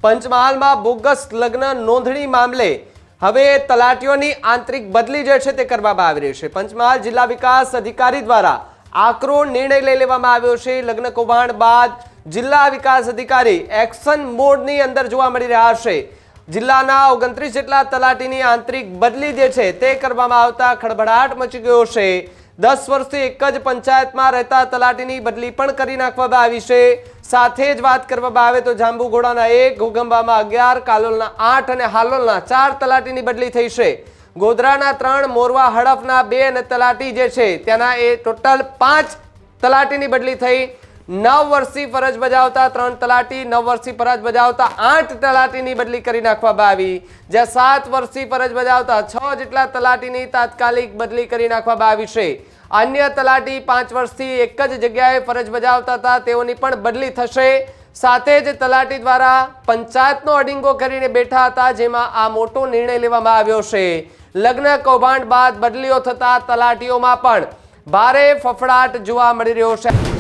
પંચમહાલમાં bogus લગ્ન નોંધણી મામલે હવે તલાટીઓની આંતરિક બદલી જે છે તે કરવામાં આવી રહી છે। પંચમહાલ જિલ્લા વિકાસ અધિકારી દ્વારા આકરો નિર્ણય લઈ લેવામાં આવ્યો છે। લગ્ન કૌભાંડ બાદ જિલ્લા વિકાસ અધિકારી એક્શન મોડની અંદર જોવા મળી રહ્યા છે। જિલ્લાના 29 જેટલા તલાટીની આંતરિક બદલી જે છે તે કરવામાં આવતા ખળભળાટ મચી ગયો છે। 10 વર્ષથી એક જ પંચાયતમાં રહેતા તલાટીની બદલી પણ કરી નાખવામાં આવી છે। સાથે જ વાત કરવામાં આવે તો જાંબુઘોડાના 1, ઘોગંબામાં 11, કાલોલના 8 અને હાલોલના 4 તલાટીની બદલી થઈ છે। ગોધરાના 3, મોરવા હડફના 2 અને તલાટી જે છે તેના એ ટોટલ 5 તલાટીની બદલી થઈ। 9 વર્ષથી ફરજ બજાવતા 3 તલાટી, 9 વર્ષથી ફરજ બજાવતા 8 તલાટીની બદલી કરી નાખવામાં આવી, જ્યાં 7 વર્ષથી ફરજ બજાવતા 6 જેટલા તલાટીની તાત્કાલિક બદલી કરી નાખવામાં આવી છે। અન્ય તલાટી 5 વર્ષથી એક જ જગ્યાએ ફરજ બજાવતા હતા તેઓની પણ બદલી થશે। સાથે જ તલાટી દ્વારા પંચાયતનો અડીંગો કરીને બેઠા હતા, જેમાં આ મોટો નિર્ણય લેવામાં આવ્યો છે। લગ્ન કૌભાંડ બાદ બદલીઓ થતા તલાટીઓમાં પણ ભારે ફફડાટ જોવા મળી રહ્યો છે।